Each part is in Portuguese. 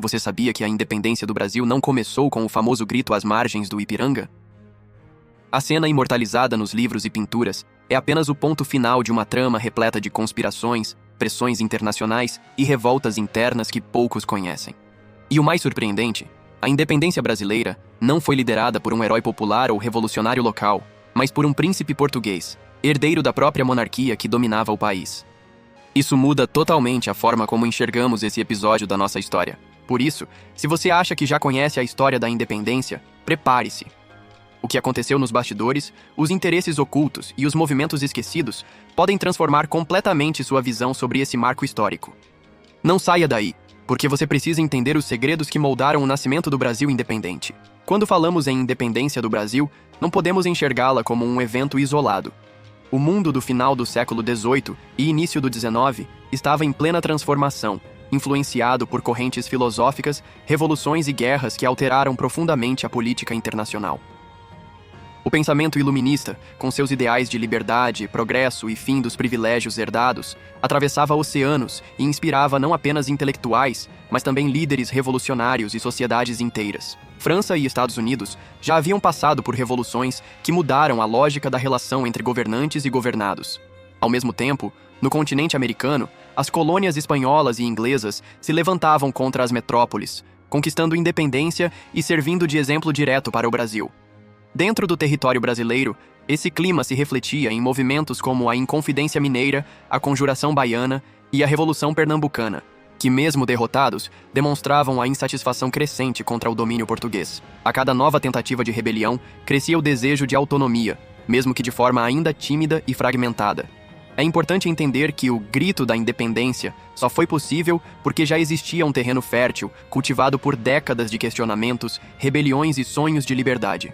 Você sabia que a independência do Brasil não começou com o famoso grito às margens do Ipiranga? A cena imortalizada nos livros e pinturas é apenas o ponto final de uma trama repleta de conspirações, pressões internacionais e revoltas internas que poucos conhecem. E o mais surpreendente, a independência brasileira não foi liderada por um herói popular ou revolucionário local, mas por um príncipe português, herdeiro da própria monarquia que dominava o país. Isso muda totalmente a forma como enxergamos esse episódio da nossa história. Por isso, se você acha que já conhece a história da independência, prepare-se. O que aconteceu nos bastidores, os interesses ocultos e os movimentos esquecidos podem transformar completamente sua visão sobre esse marco histórico. Não saia daí, porque você precisa entender os segredos que moldaram o nascimento do Brasil independente. Quando falamos em independência do Brasil, não podemos enxergá-la como um evento isolado. O mundo do final do século XVIII e início do XIX estava em plena transformação, influenciado por correntes filosóficas, revoluções e guerras que alteraram profundamente a política internacional. O pensamento iluminista, com seus ideais de liberdade, progresso e fim dos privilégios herdados, atravessava oceanos e inspirava não apenas intelectuais, mas também líderes revolucionários e sociedades inteiras. França e Estados Unidos já haviam passado por revoluções que mudaram a lógica da relação entre governantes e governados. Ao mesmo tempo, no continente americano, as colônias espanholas e inglesas se levantavam contra as metrópoles, conquistando independência e servindo de exemplo direto para o Brasil. Dentro do território brasileiro, esse clima se refletia em movimentos como a Inconfidência Mineira, a Conjuração Baiana e a Revolução Pernambucana, que, mesmo derrotados, demonstravam a insatisfação crescente contra o domínio português. A cada nova tentativa de rebelião, crescia o desejo de autonomia, mesmo que de forma ainda tímida e fragmentada. É importante entender que o grito da independência só foi possível porque já existia um terreno fértil, cultivado por décadas de questionamentos, rebeliões e sonhos de liberdade.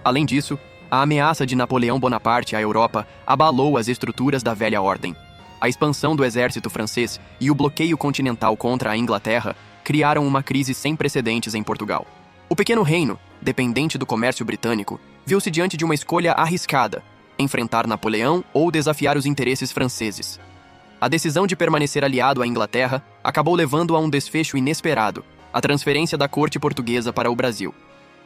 Além disso, a ameaça de Napoleão Bonaparte à Europa abalou as estruturas da velha ordem. A expansão do exército francês e o bloqueio continental contra a Inglaterra criaram uma crise sem precedentes em Portugal. O pequeno reino, dependente do comércio britânico, viu-se diante de uma escolha arriscada: enfrentar Napoleão ou desafiar os interesses franceses. A decisão de permanecer aliado à Inglaterra acabou levando a um desfecho inesperado: a transferência da corte portuguesa para o Brasil.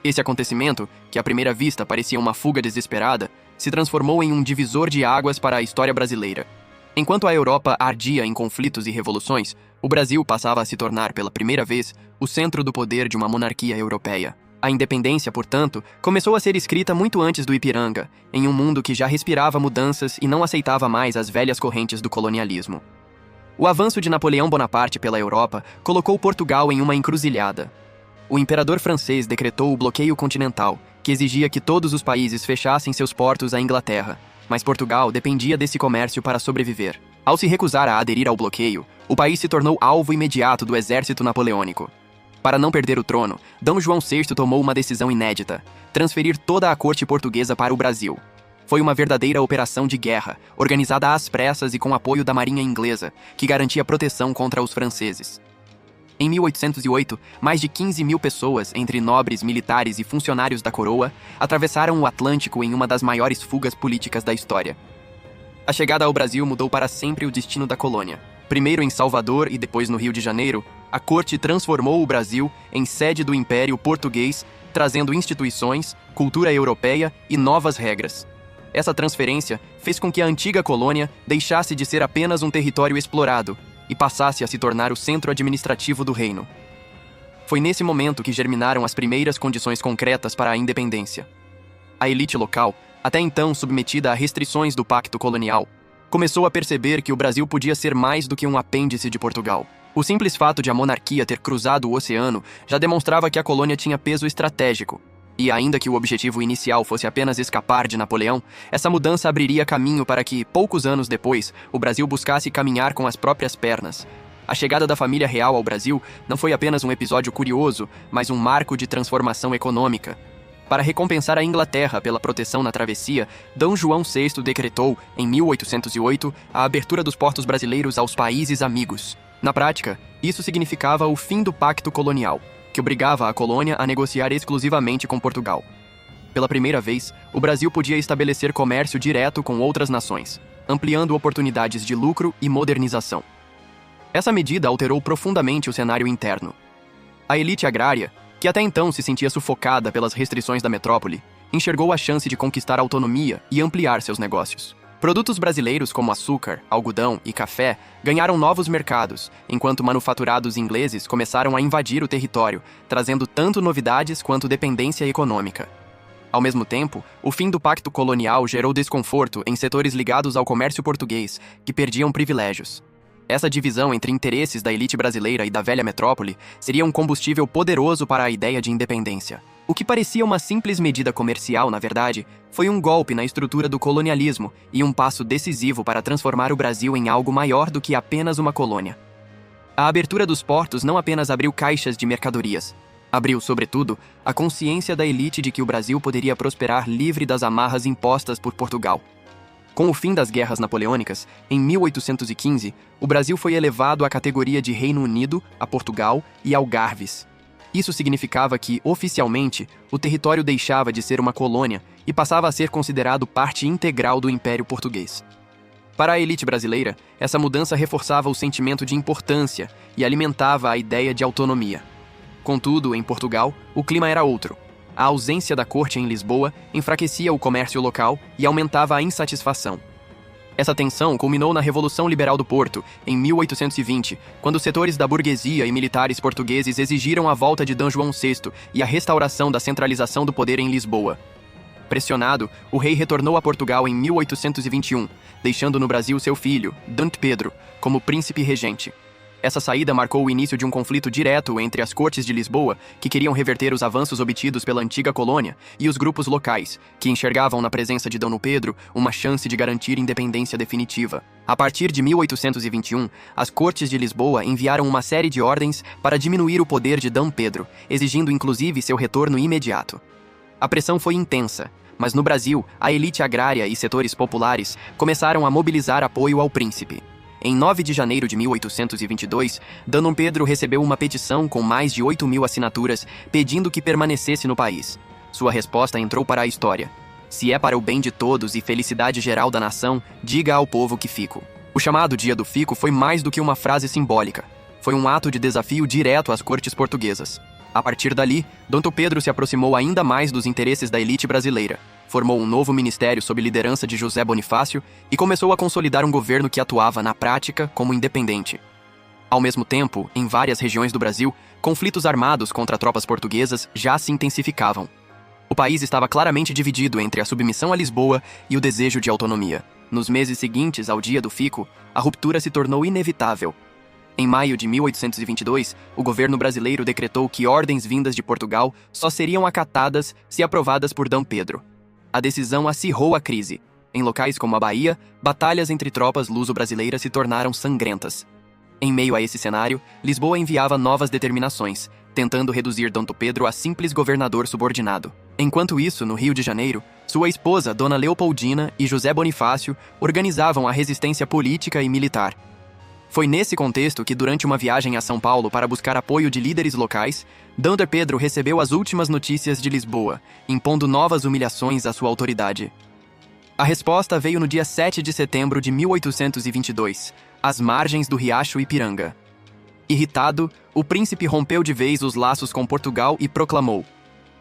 Esse acontecimento, que à primeira vista parecia uma fuga desesperada, se transformou em um divisor de águas para a história brasileira. Enquanto a Europa ardia em conflitos e revoluções, o Brasil passava a se tornar, pela primeira vez, o centro do poder de uma monarquia europeia. A independência, portanto, começou a ser escrita muito antes do Ipiranga, em um mundo que já respirava mudanças e não aceitava mais as velhas correntes do colonialismo. O avanço de Napoleão Bonaparte pela Europa colocou Portugal em uma encruzilhada. O imperador francês decretou o bloqueio continental, que exigia que todos os países fechassem seus portos à Inglaterra, mas Portugal dependia desse comércio para sobreviver. Ao se recusar a aderir ao bloqueio, o país se tornou alvo imediato do exército napoleônico. Para não perder o trono, D. João VI tomou uma decisão inédita: transferir toda a corte portuguesa para o Brasil. Foi uma verdadeira operação de guerra, organizada às pressas e com apoio da marinha inglesa, que garantia proteção contra os franceses. Em 1808, mais de 15 mil pessoas, entre nobres, militares e funcionários da coroa, atravessaram o Atlântico em uma das maiores fugas políticas da história. A chegada ao Brasil mudou para sempre o destino da colônia. Primeiro em Salvador e depois no Rio de Janeiro, a corte transformou o Brasil em sede do Império Português, trazendo instituições, cultura europeia e novas regras. Essa transferência fez com que a antiga colônia deixasse de ser apenas um território explorado e passasse a se tornar o centro administrativo do reino. Foi nesse momento que germinaram as primeiras condições concretas para a independência. A elite local, até então submetida a restrições do Pacto Colonial, começou a perceber que o Brasil podia ser mais do que um apêndice de Portugal. O simples fato de a monarquia ter cruzado o oceano já demonstrava que a colônia tinha peso estratégico. E ainda que o objetivo inicial fosse apenas escapar de Napoleão, essa mudança abriria caminho para que, poucos anos depois, o Brasil buscasse caminhar com as próprias pernas. A chegada da família real ao Brasil não foi apenas um episódio curioso, mas um marco de transformação econômica. Para recompensar a Inglaterra pela proteção na travessia, D. João VI decretou, em 1808, a abertura dos portos brasileiros aos países amigos. Na prática, isso significava o fim do Pacto Colonial, que obrigava a colônia a negociar exclusivamente com Portugal. Pela primeira vez, o Brasil podia estabelecer comércio direto com outras nações, ampliando oportunidades de lucro e modernização. Essa medida alterou profundamente o cenário interno. A elite agrária, que até então se sentia sufocada pelas restrições da metrópole, enxergou a chance de conquistar autonomia e ampliar seus negócios. Produtos brasileiros como açúcar, algodão e café ganharam novos mercados, enquanto manufaturados ingleses começaram a invadir o território, trazendo tanto novidades quanto dependência econômica. Ao mesmo tempo, o fim do pacto colonial gerou desconforto em setores ligados ao comércio português, que perdiam privilégios. Essa divisão entre interesses da elite brasileira e da velha metrópole seria um combustível poderoso para a ideia de independência. O que parecia uma simples medida comercial, na verdade, foi um golpe na estrutura do colonialismo e um passo decisivo para transformar o Brasil em algo maior do que apenas uma colônia. A abertura dos portos não apenas abriu caixas de mercadorias, abriu, sobretudo, a consciência da elite de que o Brasil poderia prosperar livre das amarras impostas por Portugal. Com o fim das guerras napoleônicas, em 1815, o Brasil foi elevado à categoria de Reino Unido, a Portugal e Algarves. Isso significava que, oficialmente, o território deixava de ser uma colônia e passava a ser considerado parte integral do Império Português. Para a elite brasileira, essa mudança reforçava o sentimento de importância e alimentava a ideia de autonomia. Contudo, em Portugal, o clima era outro. A ausência da corte em Lisboa enfraquecia o comércio local e aumentava a insatisfação. Essa tensão culminou na Revolução Liberal do Porto, em 1820, quando setores da burguesia e militares portugueses exigiram a volta de D. João VI e a restauração da centralização do poder em Lisboa. Pressionado, o rei retornou a Portugal em 1821, deixando no Brasil seu filho, D. Pedro, como príncipe regente. Essa saída marcou o início de um conflito direto entre as cortes de Lisboa, que queriam reverter os avanços obtidos pela antiga colônia, e os grupos locais, que enxergavam na presença de D. Pedro uma chance de garantir independência definitiva. A partir de 1821, as cortes de Lisboa enviaram uma série de ordens para diminuir o poder de D. Pedro, exigindo inclusive seu retorno imediato. A pressão foi intensa, mas no Brasil, a elite agrária e setores populares começaram a mobilizar apoio ao príncipe. Em 9 de janeiro de 1822, D. Pedro recebeu uma petição com mais de 8.000 assinaturas pedindo que permanecesse no país. Sua resposta entrou para a história. Se é para o bem de todos e felicidade geral da nação, diga ao povo que fico. O chamado Dia do Fico foi mais do que uma frase simbólica. Foi um ato de desafio direto às cortes portuguesas. A partir dali, D. Pedro se aproximou ainda mais dos interesses da elite brasileira. Formou um novo ministério sob liderança de José Bonifácio e começou a consolidar um governo que atuava na prática como independente. Ao mesmo tempo, em várias regiões do Brasil, conflitos armados contra tropas portuguesas já se intensificavam. O país estava claramente dividido entre a submissão a Lisboa e o desejo de autonomia. Nos meses seguintes ao Dia do Fico, a ruptura se tornou inevitável. Em maio de 1822, o governo brasileiro decretou que ordens vindas de Portugal só seriam acatadas se aprovadas por D. Pedro. A decisão acirrou a crise. Em locais como a Bahia, batalhas entre tropas luso-brasileiras se tornaram sangrentas. Em meio a esse cenário, Lisboa enviava novas determinações, tentando reduzir D. Pedro a simples governador subordinado. Enquanto isso, no Rio de Janeiro, sua esposa, Dona Leopoldina, e José Bonifácio organizavam a resistência política e militar. Foi nesse contexto que, durante uma viagem a São Paulo para buscar apoio de líderes locais, D. Pedro recebeu as últimas notícias de Lisboa, impondo novas humilhações à sua autoridade. A resposta veio no dia 7 de setembro de 1822, às margens do riacho Ipiranga. Irritado, o príncipe rompeu de vez os laços com Portugal e proclamou: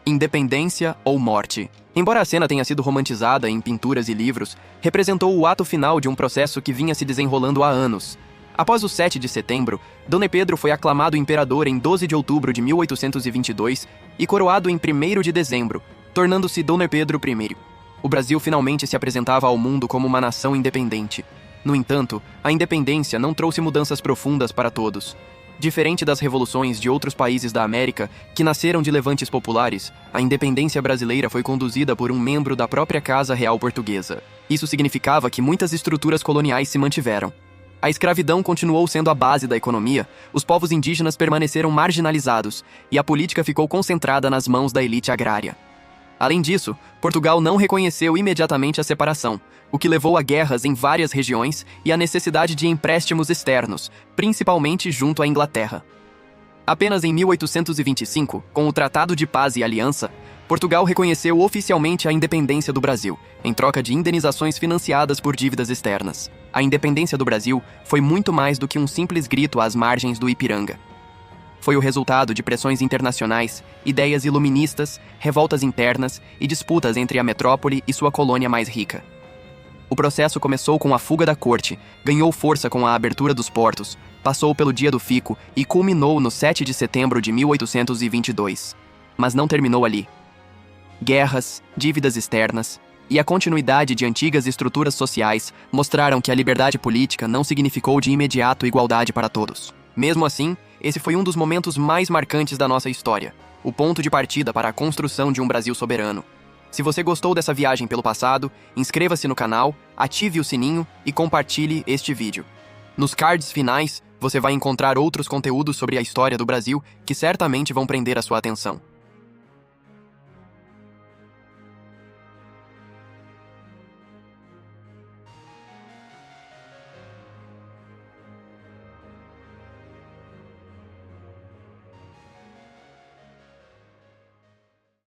independência ou morte. Embora a cena tenha sido romantizada em pinturas e livros, representou o ato final de um processo que vinha se desenrolando há anos. Após o 7 de setembro, D. Pedro foi aclamado imperador em 12 de outubro de 1822 e coroado em 1º de dezembro, tornando-se D. Pedro I. O Brasil finalmente se apresentava ao mundo como uma nação independente. No entanto, a independência não trouxe mudanças profundas para todos. Diferente das revoluções de outros países da América, que nasceram de levantes populares, a independência brasileira foi conduzida por um membro da própria Casa Real Portuguesa. Isso significava que muitas estruturas coloniais se mantiveram. A escravidão continuou sendo a base da economia, os povos indígenas permaneceram marginalizados e a política ficou concentrada nas mãos da elite agrária. Além disso, Portugal não reconheceu imediatamente a separação, o que levou a guerras em várias regiões e à necessidade de empréstimos externos, principalmente junto à Inglaterra. Apenas em 1825, com o Tratado de Paz e Aliança, Portugal reconheceu oficialmente a independência do Brasil, em troca de indenizações financiadas por dívidas externas. A independência do Brasil foi muito mais do que um simples grito às margens do Ipiranga. foi o resultado de pressões internacionais, ideias iluministas, revoltas internas e disputas entre a metrópole e sua colônia mais rica. O processo começou com a fuga da corte, ganhou força com a abertura dos portos, passou pelo Dia do Fico e culminou no 7 de setembro de 1822. Mas não terminou ali. Guerras, dívidas externas e a continuidade de antigas estruturas sociais mostraram que a liberdade política não significou de imediato igualdade para todos. Mesmo assim, esse foi um dos momentos mais marcantes da nossa história, o ponto de partida para a construção de um Brasil soberano. Se você gostou dessa viagem pelo passado, inscreva-se no canal, ative o sininho e compartilhe este vídeo. Nos cards finais, você vai encontrar outros conteúdos sobre a história do Brasil que certamente vão prender a sua atenção.